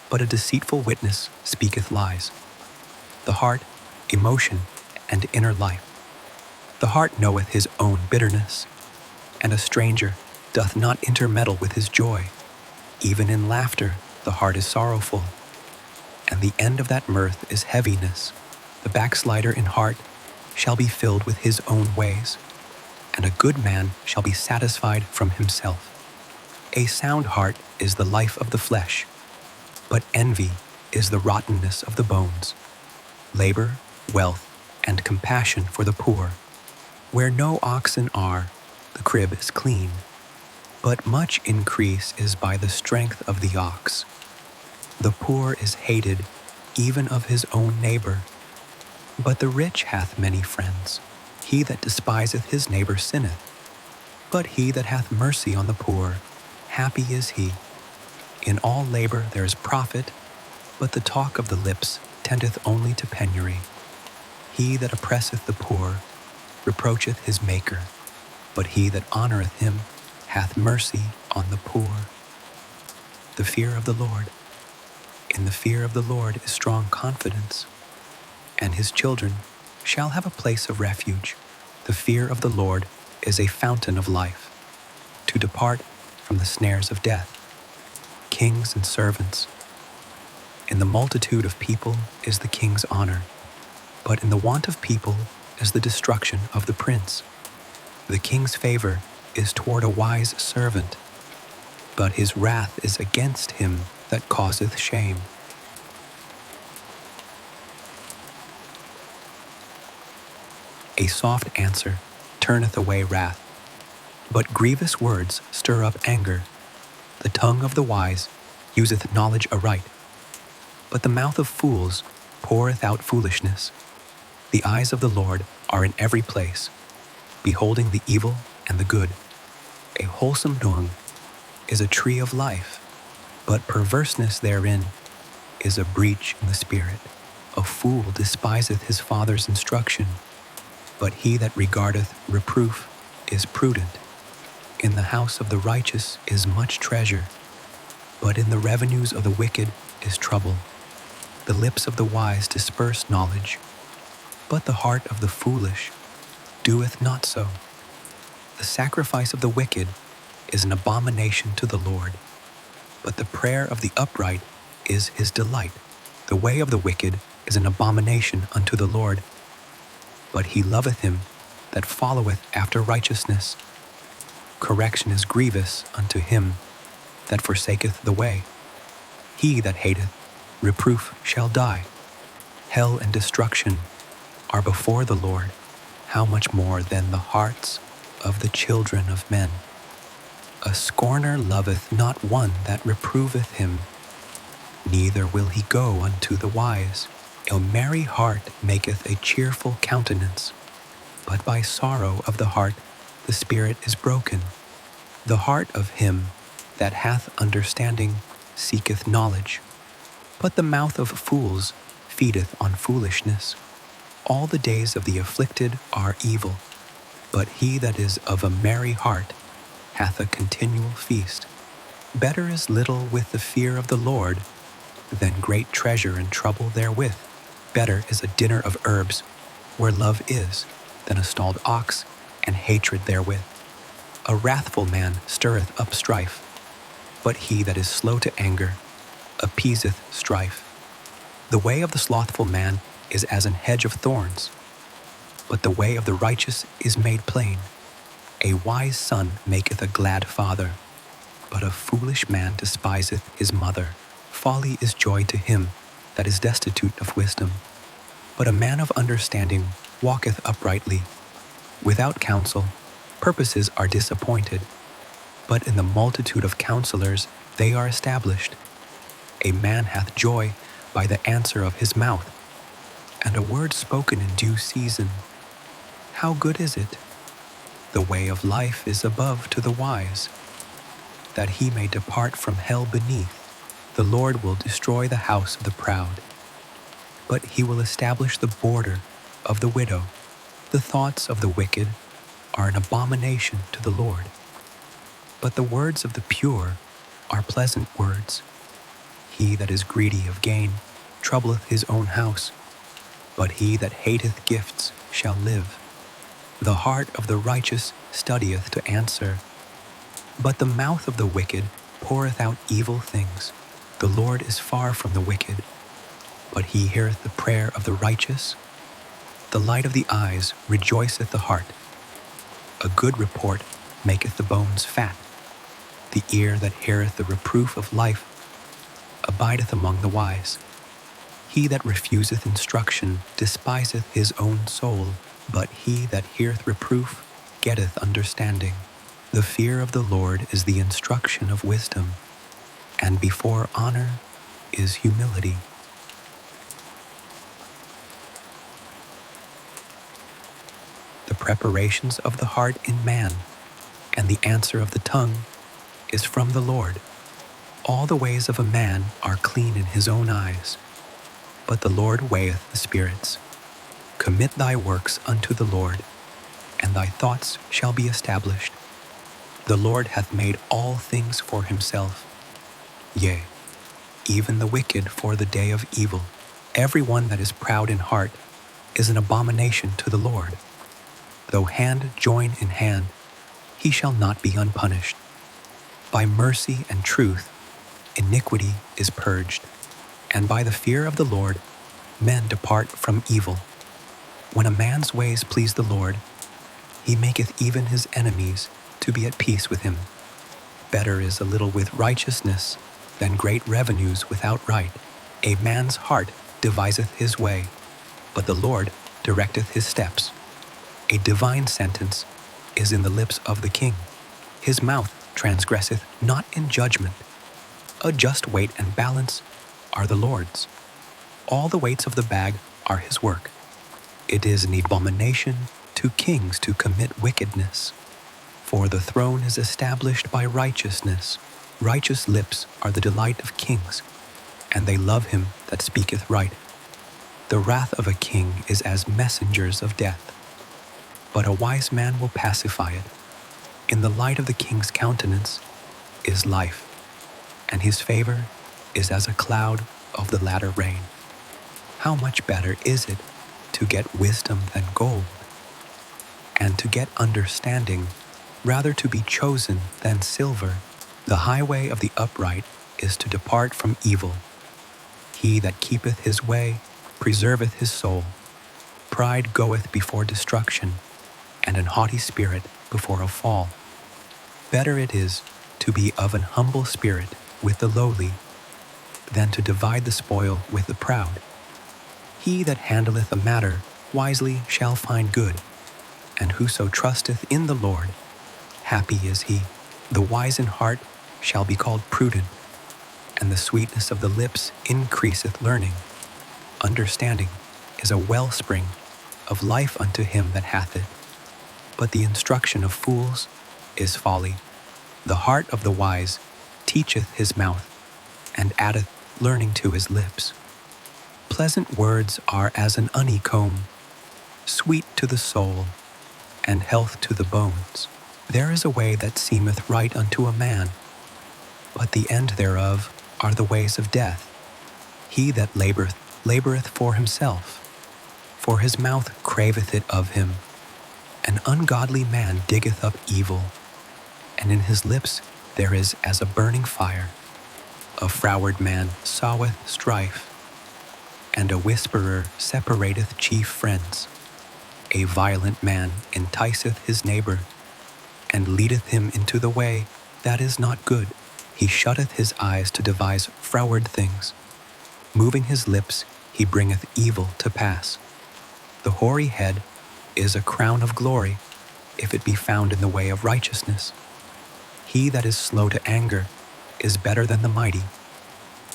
but a deceitful witness speaketh lies. The heart, emotion, and inner life. The heart knoweth his own bitterness, and a stranger doth not intermeddle with his joy. Even in laughter the heart is sorrowful, and the end of that mirth is heaviness. The backslider in heart shall be filled with his own ways, and a good man shall be satisfied from himself. A sound heart is the life of the flesh, but envy is the rottenness of the bones. Labor, wealth, and compassion for the poor. Where no oxen are, the crib is clean, but much increase is by the strength of the ox. The poor is hated even of his own neighbor, but the rich hath many friends. He that despiseth his neighbor sinneth, but he that hath mercy on the poor, happy is he. In all labor there is profit, but the talk of the lips tendeth only to penury. He that oppresseth the poor reproacheth his Maker, but he that honoreth him hath mercy on the poor. The fear of the Lord. In the fear of the Lord is strong confidence, and his children shall have a place of refuge. The fear of the Lord is a fountain of life, to depart from the snares of death. Kings and servants. In the multitude of people is the king's honor, but in the want of people is the destruction of the prince. The king's favor is toward a wise servant, but his wrath is against him that causeth shame. A soft answer turneth away wrath, but grievous words stir up anger. The tongue of the wise useth knowledge aright, but the mouth of fools poureth out foolishness. The eyes of the Lord are in every place, beholding the evil and the good. A wholesome dung is a tree of life, but perverseness therein is a breach in the spirit. A fool despiseth his father's instruction, but he that regardeth reproof is prudent. In the house of the righteous is much treasure, but in the revenues of the wicked is trouble. The lips of the wise disperse knowledge, but the heart of the foolish doeth not so. The sacrifice of the wicked is an abomination to the Lord, but the prayer of the upright is his delight. The way of the wicked is an abomination unto the Lord, but he loveth him that followeth after righteousness. Correction is grievous unto him that forsaketh the way. He that hateth reproof shall die. Hell and destruction are before the Lord. How much more than the hearts of the children of men? A scorner loveth not one that reproveth him, neither will he go unto the wise. A merry heart maketh a cheerful countenance, but by sorrow of the heart the spirit is broken. The heart of him that hath understanding seeketh knowledge, but the mouth of fools feedeth on foolishness. All the days of the afflicted are evil, but he that is of a merry heart hath a continual feast. Better is little with the fear of the Lord than great treasure and trouble therewith. Better is a dinner of herbs where love is than a stalled ox and hatred therewith. A wrathful man stirreth up strife, but he that is slow to anger appeaseth strife. The way of the slothful man is as an hedge of thorns, but the way of the righteous is made plain. A wise son maketh a glad father, but a foolish man despiseth his mother. Folly is joy to him that is destitute of wisdom, but a man of understanding walketh uprightly. Without counsel, purposes are disappointed, but in the multitude of counselors they are established. A man hath joy by the answer of his mouth, and a word spoken in due season. How good is it? The way of life is above to the wise, that he may depart from hell beneath. The Lord will destroy the house of the proud, but he will establish the border of the widow. The thoughts of the wicked are an abomination to the Lord, but the words of the pure are pleasant words. He that is greedy of gain troubleth his own house, but he that hateth gifts shall live. The heart of the righteous studieth to answer, but the mouth of the wicked poureth out evil things. The Lord is far from the wicked, but he heareth the prayer of the righteous. The light of the eyes rejoiceth the heart. A good report maketh the bones fat. The ear that heareth the reproof of life abideth among the wise. He that refuseth instruction despiseth his own soul, but he that heareth reproof getteth understanding. The fear of the Lord is the instruction of wisdom, and before honor is humility. The preparations of the heart in man, and the answer of the tongue is from the Lord. All the ways of a man are clean in his own eyes, but the Lord weigheth the spirits. Commit thy works unto the Lord, and thy thoughts shall be established. The Lord hath made all things for himself, yea, even the wicked for the day of evil. Every one that is proud in heart is an abomination to the Lord. Though hand join in hand, he shall not be unpunished. By mercy and truth, iniquity is purged, and by the fear of the Lord, men depart from evil. When a man's ways please the Lord, he maketh even his enemies to be at peace with him. Better is a little with righteousness than great revenues without right. A man's heart deviseth his way, but the Lord directeth his steps. A divine sentence is in the lips of the king. His mouth transgresseth not in judgment. A just weight and balance are the Lord's. All the weights of the bag are his work. It is an abomination to kings to commit wickedness. For the throne is established by righteousness. Righteous lips are the delight of kings, and they love him that speaketh right. The wrath of a king is as messengers of death, but a wise man will pacify it. In the light of the king's countenance is life, and his favor is as a cloud of the latter rain. How much better is it to get wisdom than gold, and to get understanding rather to be chosen than silver. The highway of the upright is to depart from evil. He that keepeth his way preserveth his soul. Pride goeth before destruction, and an haughty spirit before a fall. Better it is to be of an humble spirit with the lowly, than to divide the spoil with the proud. He that handleth a matter wisely shall find good, and whoso trusteth in the Lord, happy is he. The wise in heart shall be called prudent, and the sweetness of the lips increaseth learning. Understanding is a wellspring of life unto him that hath it, but the instruction of fools is folly. The heart of the wise teacheth his mouth, and addeth learning to his lips. Pleasant words are as an honeycomb, sweet to the soul, and health to the bones. There is a way that seemeth right unto a man, but the end thereof are the ways of death. He that laboureth for himself, for his mouth craveth it of him. An ungodly man diggeth up evil, and in his lips there is as a burning fire. A froward man soweth strife, and a whisperer separateth chief friends. A violent man enticeth his neighbor, and leadeth him into the way that is not good. He shutteth his eyes to devise froward things. Moving his lips, he bringeth evil to pass. The hoary head is a crown of glory, if it be found in the way of righteousness. He that is slow to anger is better than the mighty,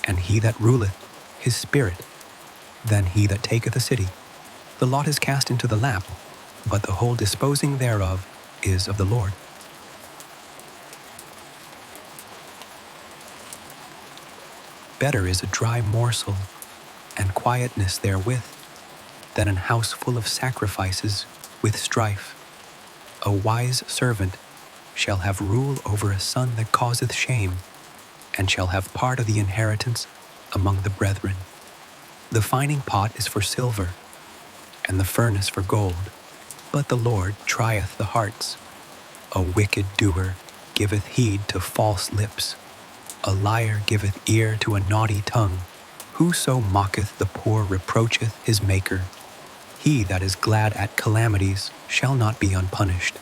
and he that ruleth his spirit than he that taketh a city. The lot is cast into the lap, but the whole disposing thereof is of the Lord. Better is a dry morsel, and quietness therewith, than an house full of sacrifices with strife. A wise servant shall have rule over a son that causeth shame, and shall have part of the inheritance among the brethren. The fining pot is for silver, and the furnace for gold, but the Lord trieth the hearts. A wicked doer giveth heed to false lips. A liar giveth ear to a naughty tongue. Whoso mocketh the poor reproacheth his Maker. He that is glad at calamities shall not be unpunished.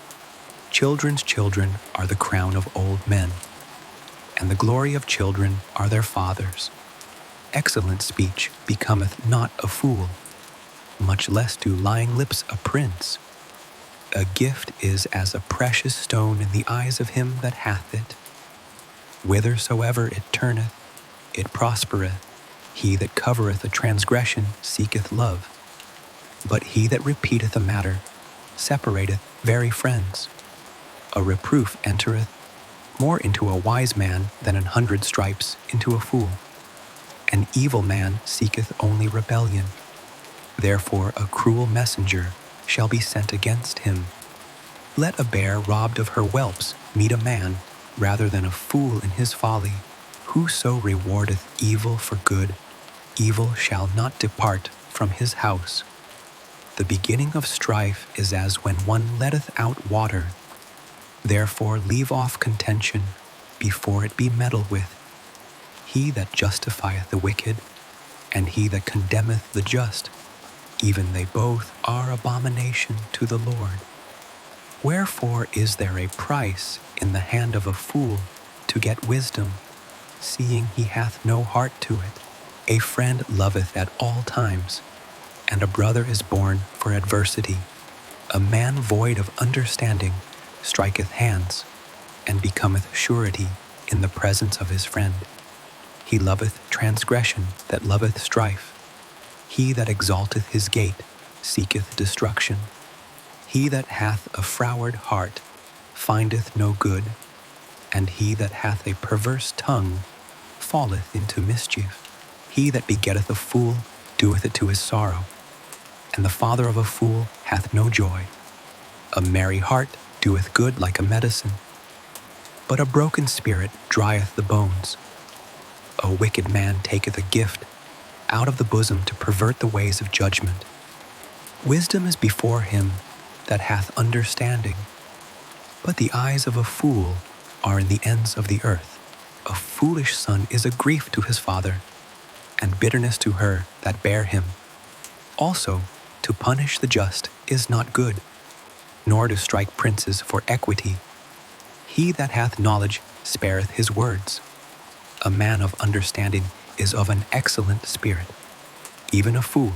Children's children are the crown of old men, and the glory of children are their fathers. Excellent speech becometh not a fool, much less do lying lips a prince. A gift is as a precious stone in the eyes of him that hath it. Whithersoever it turneth, it prospereth. He that covereth a transgression seeketh love, but he that repeateth a matter separateth very friends. A reproof entereth more into a wise man than 100 stripes into a fool. An evil man seeketh only rebellion. Therefore a cruel messenger shall be sent against him. Let a bear robbed of her whelps meet a man, rather than a fool in his folly. Whoso rewardeth evil for good, evil shall not depart from his house. The beginning of strife is as when one letteth out water. Therefore leave off contention before it be meddled with. He that justifieth the wicked, and he that condemneth the just, even they both are abomination to the Lord. Wherefore is there a price in the hand of a fool to get wisdom, seeing he hath no heart to it. A friend loveth at all times, and a brother is born for adversity. A man void of understanding striketh hands, and becometh surety in the presence of his friend. He loveth transgression that loveth strife. He that exalteth his gate seeketh destruction. He that hath a froward heart findeth no good, and he that hath a perverse tongue falleth into mischief. He that begetteth a fool doeth it to his sorrow, and the father of a fool hath no joy. A merry heart doeth good like a medicine, but a broken spirit drieth the bones. A wicked man taketh a gift out of the bosom to pervert the ways of judgment. Wisdom is before him that hath understanding, but the eyes of a fool are in the ends of the earth. A foolish son is a grief to his father, and bitterness to her that bare him. Also, to punish the just is not good, nor to strike princes for equity. He that hath knowledge spareth his words. A man of understanding is of an excellent spirit. Even a fool,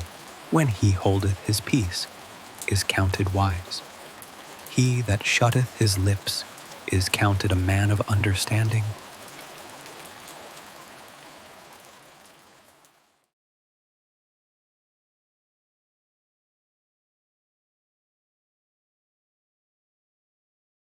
when he holdeth his peace, is counted wise. He that shutteth his lips is counted a man of understanding.